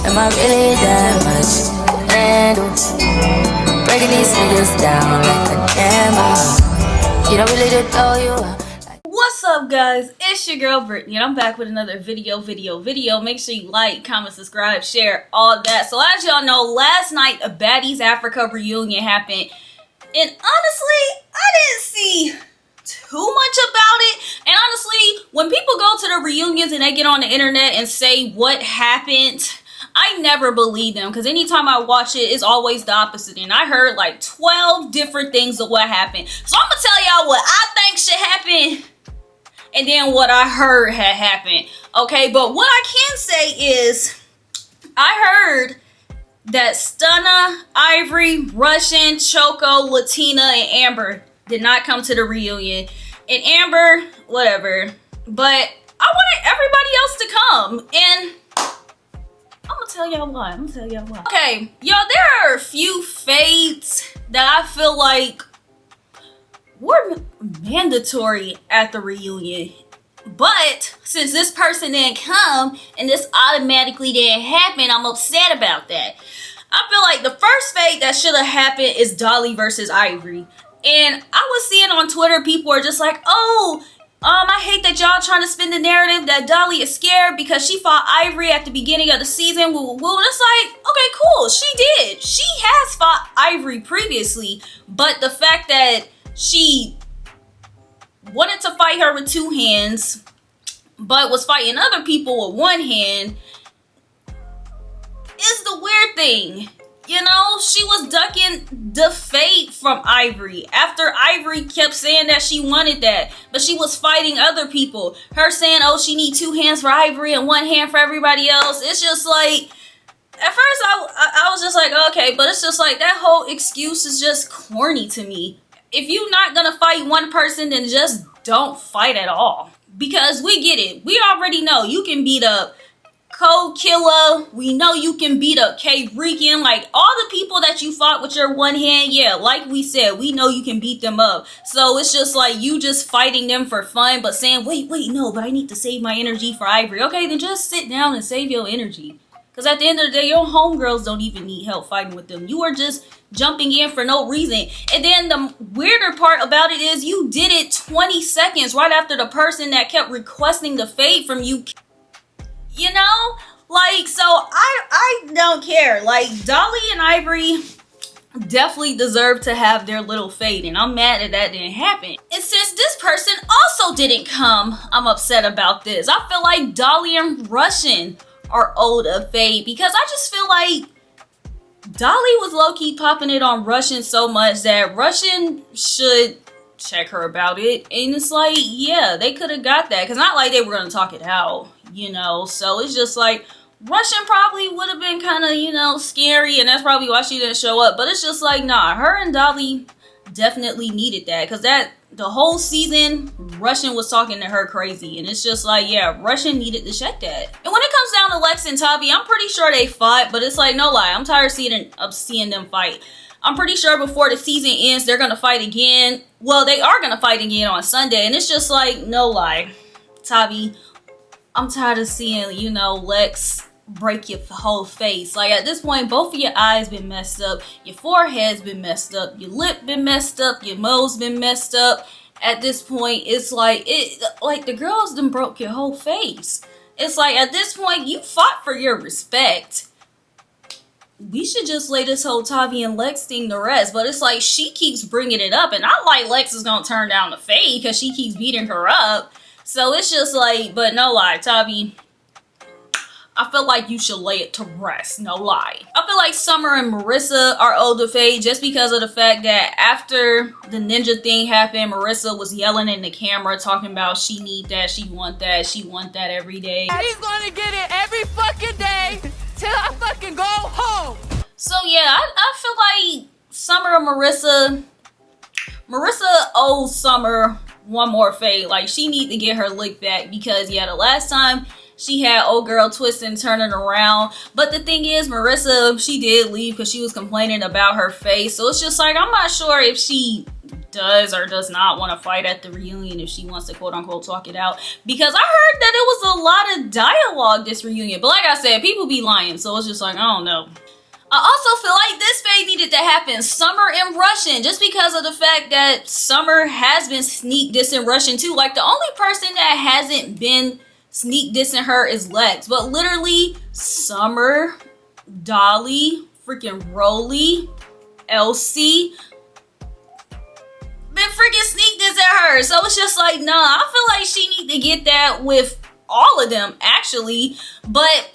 Am I really that much to handle? Breaking these niggas down like a camel. You don't really to throw you up. What's up, guys? It's your girl Brittany, and I'm back with another video. Make sure you like, comment, subscribe, share, all that. So as y'all know, last night a Baddies Africa reunion happened, and honestly, I didn't see too much about it. And honestly, when people go to the reunions and they get on the internet and say what happened, I never believe them, because anytime I watch it, it's always the opposite. And I heard like 12 different things of what happened. So I'm gonna tell y'all what I think should happen, and then what I heard had happened. Okay, but what I can say is, I heard that Stunna, Ivory, Russian, Choco, Latina, and Amber did not come to the reunion. And Amber, whatever. But I wanted everybody else to come. And I'm gonna tell y'all why. Okay, y'all, there are a few fates that I feel like were mandatory at the reunion. But since this person didn't come and this automatically didn't happen, I'm upset about that. I feel like the first fate that should have happened is Dolly versus Ivory. And I was seeing on Twitter, people are just like, oh, I hate that y'all trying to spin the narrative that Dolly is scared because she fought Ivory at the beginning of the season. Well, it's like, okay, cool. She did. She has fought Ivory previously. But the fact that she wanted to fight her with two hands, but was fighting other people with one hand, is the weird thing. You know, she was ducking the fate from Ivory after Ivory kept saying that she wanted that, but she was fighting other people. Her saying, oh, she need two hands for Ivory and one hand for everybody else. It's just like, at first I was just like, okay, but it's just like that whole excuse is just corny to me. If you're not gonna fight one person, then just don't fight at all. Because we get it. We already know you can beat up Code Killer. We know you can beat up K-Rican. Like, all the people that you fought with your one hand, yeah, like we said, we know you can beat them up. So it's just like you just fighting them for fun, but saying, wait, no, but I need to save my energy for Ivory. Okay, then just sit down and save your energy. Because at the end of the day, your homegirls don't even need help fighting with them. You are just jumping in for no reason. And then the weirder part about it is you did it 20 seconds right after the person that kept requesting the fade from you. You know? Like, so I don't care. Like, Dolly and Ivory definitely deserve to have their little fade, and I'm mad that didn't happen. And since this person also didn't come, I'm upset about this. I feel like Dolly and Russian are owed a fade, because I just feel like Dolly was low-key popping it on Russian so much that Russian should check her about it. And it's like, yeah, they could have got that, because not like they were going to talk it out, you know. So it's just like, Russian probably would have been kind of, you know, scary, and that's probably why she didn't show up. But it's just like, nah, her and Dolly definitely needed that, because the whole season, Russian was talking to her crazy. And it's just like, yeah, Russian needed to check that. And when it comes down to Lex and Tavi, I'm pretty sure they fought, but it's like, no lie, I'm tired of seeing them fight. I'm pretty sure before the season ends, they're gonna fight again. Well, they are gonna fight again on Sunday, and it's just like, no lie, Tavi, I'm tired of seeing, you know, Lex break your whole face. Like, at this point, both of your eyes been messed up, your forehead's been messed up, your lip been messed up, your nose been messed up. At this point, it's like, the girls done broke your whole face. It's like, at this point, you fought for your respect. We should just lay this whole Tavi and Lex thing to rest. But it's like, she keeps bringing it up, and not like Lex is gonna turn down the fade because she keeps beating her up. So it's just like, but no lie, Tavi, I feel like you should lay it to rest, no lie. I feel like Summer and Marissa are owed the fade just because of the fact that after the ninja thing happened, Marissa was yelling in the camera talking about she need that, she want that every day. He's gonna get it every fucking day till I fucking go home. So yeah, I feel like Summer and Marissa owes Summer one more fade. Like, she need to get her lick back, because yeah, the last time she had old girl twisting, turning around. But the thing is, Marissa, she did leave because she was complaining about her face. So it's just like, I'm not sure if she does or does not want to fight at the reunion, if she wants to quote unquote talk it out, because I heard that it was a lot of dialogue this reunion, but like I said, people be lying, so it's just like, I don't know. I also feel like this fade needed to happen, Summer and Russian, just because of the fact that Summer has been sneak dissing Russian too. Like, the only person that hasn't been sneak dissing her is Lex, but literally Summer, Dolly, freaking Rolly, Elsie been freaking sneak this at her. So it's just like, nah, I feel like she need to get that with all of them actually. But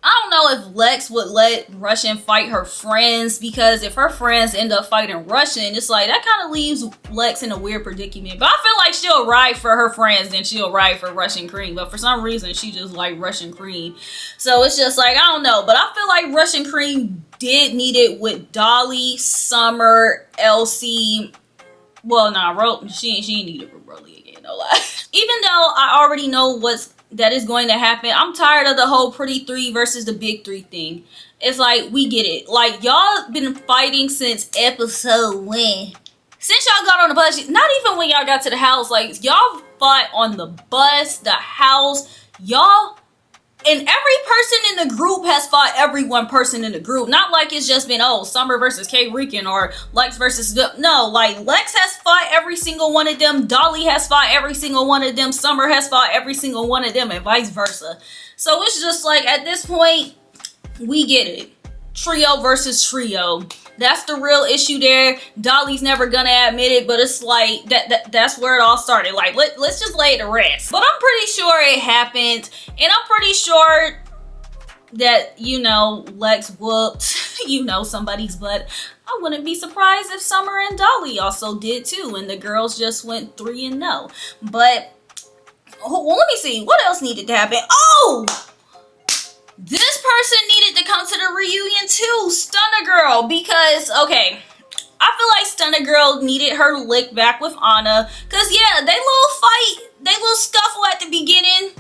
I don't know if Lex would let Russian fight her friends, because if her friends end up fighting Russian, it's like that kind of leaves Lex in a weird predicament. But I feel like she'll ride for her friends and she'll ride for Russian Cream. But for some reason, she just like Russian Cream. So it's just like, I don't know. But I feel like Russian Cream did need it with Dolly, Summer, Elsie. Well, nah, she ain't need it with Rolly again, no lie. Even though I already know that is going to happen, I'm tired of the whole pretty three versus the big three thing. It's like, we get it. Like, y'all been fighting since episode 1. Since y'all got on the bus, not even when y'all got to the house, like, y'all fought on the bus, the house, y'all. And every person in the group has fought every one person in the group. Not like it's just been, oh, Summer versus K Rican or Lex versus... No, like, Lex has fought every single one of them. Dolly has fought every single one of them. Summer has fought every single one of them, and vice versa. So it's just like, at this point, we get it. Trio versus trio. That's the real issue there. Dolly's never gonna admit it, but it's like that's where it all started. Like, let's just lay it to rest. But I'm pretty sure it happened, and I'm pretty sure that, you know, Lex whooped, somebody's butt. I wouldn't be surprised if Summer and Dolly also did too, and the girls just went 3-0. But well, let me see what else needed to happen. Oh! This person needed to come to the reunion too, Stunner Girl, because, okay, I feel like Stunner Girl needed her lick back with Anna, because, yeah, they little scuffle at the beginning,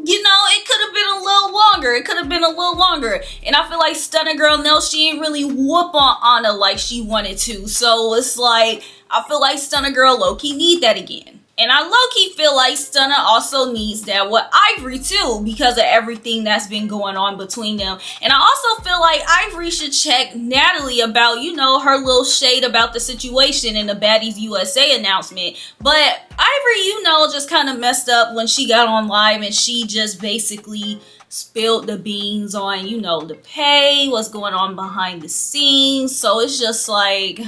you know, it could have been a little longer, and I feel like Stunner Girl knows she ain't really whoop on Anna like she wanted to, so it's like, I feel like Stunner Girl low-key need that again. And I low-key feel like Stunner also needs that with Ivory too, because of everything that's been going on between them. And I also feel like Ivory should check Natalie about, you know, her little shade about the situation in the Baddies USA announcement. But Ivory, you know, just kind of messed up when she got on live and she just basically spilled the beans on, you know, the pay, what's going on behind the scenes. So it's just like,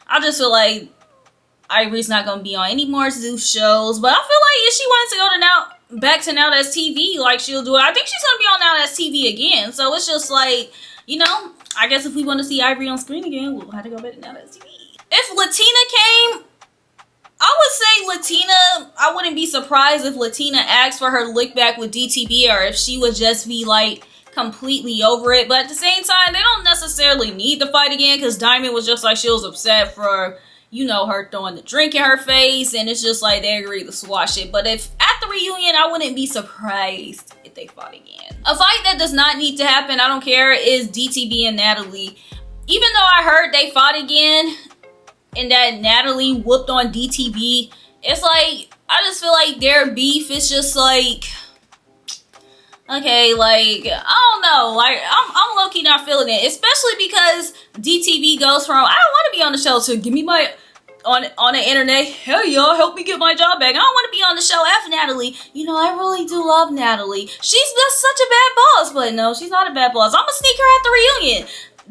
I just feel like Ivory's not gonna be on any more Zeus shows, but I feel like if she wants to go to back to Now That's TV, like, she'll do it. I think she's gonna be on Now That's TV again. So it's just like, you know, I guess if we want to see Ivory on screen again, we'll have to go back to Now That's TV. If Latina came, I would say Latina, I wouldn't be surprised if Latina asked for her lick back with DTB, or if she would just be like completely over it. But at the same time, they don't necessarily need to fight again, because Diamond was just like, she was upset for, you know, her throwing the drink in her face, and it's just like they agreed to squash it. But if at the reunion, I wouldn't be surprised if they fought again. A fight that does not need to happen, I don't care, is DTB and Natalie. Even though I heard they fought again and that Natalie whooped on DTB, it's like, I just feel like their beef is just like, okay, like, I don't know, like, I'm low-key not feeling it, especially because DTB goes from, I don't want to be on the show, to give me my, on the internet, hey y'all, help me get my job back. I don't want to be on the show, F Natalie. You know, I really do love Natalie. She's just such a bad boss, but no, she's not a bad boss. I'm gonna sneak her at the reunion.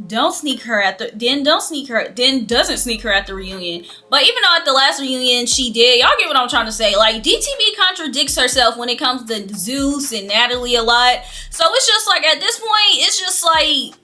Don't sneak her at the, then doesn't sneak her at the reunion. But even though at the last reunion she did, y'all get what I'm trying to say. Like, DTB contradicts herself when it comes to Zeus and Natalie a lot. So it's just like, at this point, it's just like,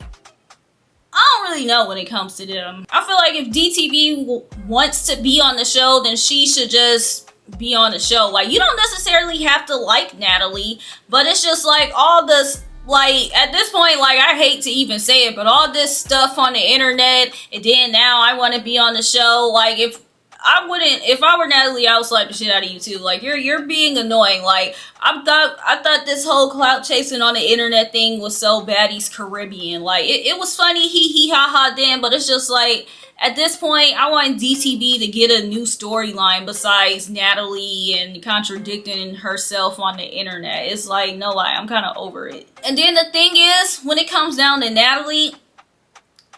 I don't really know when it comes to them. I feel like if DTB wants to be on the show, then she should just be on the show. Like, you don't necessarily have to like Natalie, but it's just like all this, like, at this point, like, I hate to even say it, but all this stuff on the internet, and then now I want to be on the show. Like, if I wouldn't, if I were Natalie, I would slap the shit out of you too. Like, you're being annoying. Like, I thought this whole clout chasing on the internet thing was so Baddies Caribbean. Like, it was funny, hee ha ha then, but it's just like, at this point, I want DTB to get a new storyline besides Natalie and contradicting herself on the internet. It's like, no lie, I'm kind of over it. And then the thing is, when it comes down to Natalie,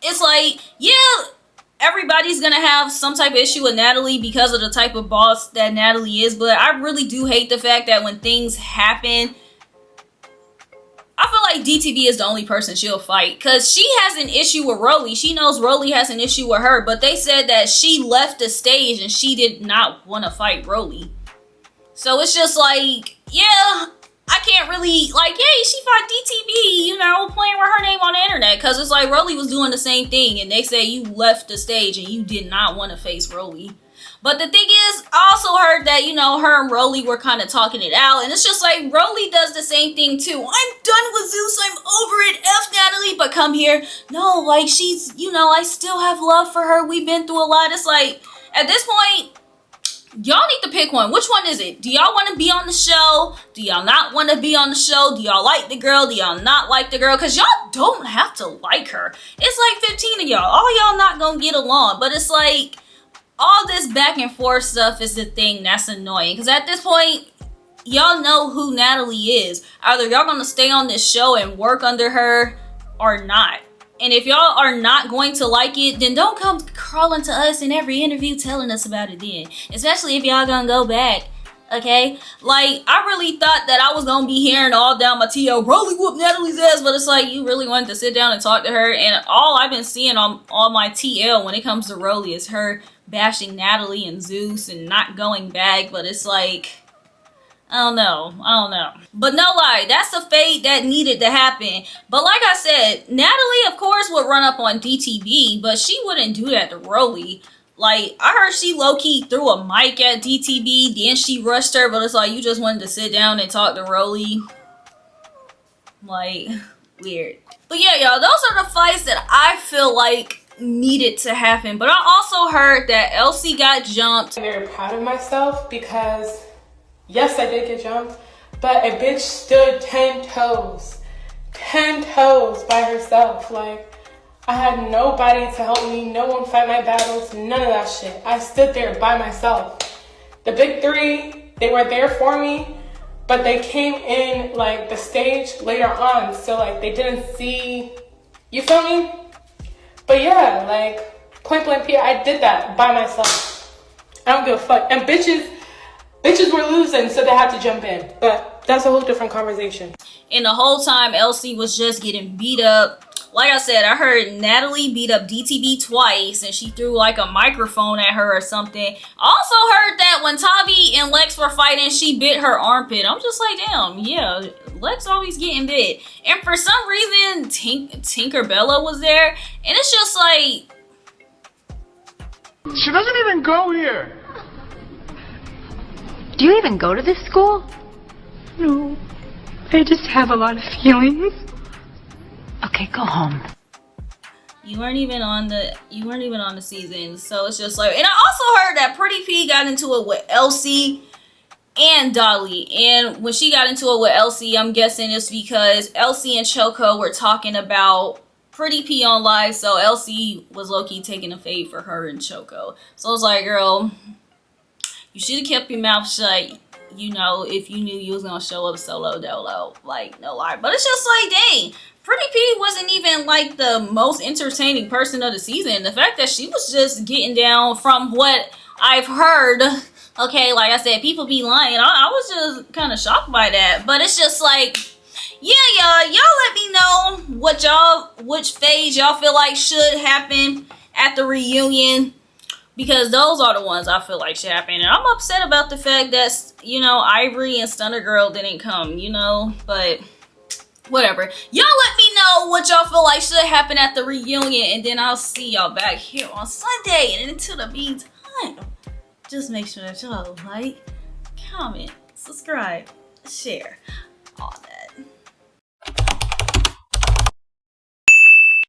it's like, yeah, everybody's gonna have some type of issue with Natalie because of the type of boss that Natalie is, but I really do hate the fact that when things happen, I feel like DTB is the only person she'll fight, because she has an issue with Rolly. She knows Rolly has an issue with her, but they said that she left the stage and she did not want to fight Rolly. So it's just like, yeah, I can't really, like, yay, she fought DTB, you know, playing with her name on the internet, because it's like Rolly was doing the same thing, and they say you left the stage and you did not want to face Rolly. But the thing is, I also heard that, you know, her and Rolly were kind of talking it out. And it's just like, Rolly does the same thing too. I'm done with Zeus. I'm over it. F Natalie. But come here. No, like, she's, you know, I still have love for her. We've been through a lot. It's like, at this point, y'all need to pick one. Which one is it? Do y'all want to be on the show? Do y'all not want to be on the show? Do y'all like the girl? Do y'all not like the girl? Because y'all don't have to like her. It's like 15 of y'all. All y'all not going to get along. But it's like, all this back and forth stuff is the thing that's annoying. Because at this point, y'all know who Natalie is. Either y'all gonna stay on this show and work under her or not. And if y'all are not going to like it, then don't come crawling to us in every interview telling us about it then. Especially if y'all gonna go back. Okay? Like, I really thought that I was gonna be hearing all down my TL, Rolly whoop Natalie's ass, but it's like, you really wanted to sit down and talk to her. And all I've been seeing on my TL when it comes to Rolly is her bashing Natalie and Zeus and not going back. But it's like, I don't know. But no lie, that's the fate that needed to happen. But like I said, Natalie, of course, would run up on DTB, but she wouldn't do that to Rolly. Like, I heard she low-key threw a mic at DTB, then she rushed her, but it's like, you just wanted to sit down and talk to Rolly. Like, weird. But yeah, y'all, those are the fights that I feel like needed to happen. But I also heard that Elsie got jumped. I'm very proud of myself because, yes, I did get jumped, but a bitch stood 10 toes by herself. Like, I had nobody to help me, no one fight my battles, none of that shit. I stood there by myself. The big three, they were there for me, but they came in like the stage later on, so like they didn't see, you feel me? But yeah, like, point blank period, I did that by myself. I don't give a fuck. And bitches were losing, so they had to jump in. But that's a whole different conversation. And the whole time, Elsie was just getting beat up. Like I said, I heard Natalie beat up DTB twice, and she threw like a microphone at her or something. I also heard that when Tavi and Lex were fighting, she bit her armpit. I'm just like, damn, yeah, Lex always getting bit. And for some reason, Tinkerbella was there, and it's just like, she doesn't even go here. Do you even go to this school? No, I just have a lot of feelings. Okay, go home. You weren't even on the season, so it's just like. And I also heard that Pretty P got into it with Elsie and Dolly, and when she got into it with Elsie, I'm guessing it's because Elsie and Choco were talking about Pretty P on live, so Elsie was low-key taking a fade for her and Choco. So I was like, girl, you should have kept your mouth shut, you know, if you knew you was gonna show up solo dolo. Like, no lie. But it's just like, dang, Pretty P wasn't even like the most entertaining person of the season. The fact that she was just getting down, from what I've heard, okay, like I said, people be lying. I was just kind of shocked by that. But it's just like, yeah, y'all let me know which phase y'all feel like should happen at the reunion, because those are the ones I feel like should happen. And I'm upset about the fact that, you know, Ivory and Stunner Girl didn't come, you know, but whatever. Y'all let me know what y'all feel like should happen at the reunion, and then I'll see y'all back here on Sunday. And until the meantime, just make sure that y'all like, comment, subscribe, share, all that.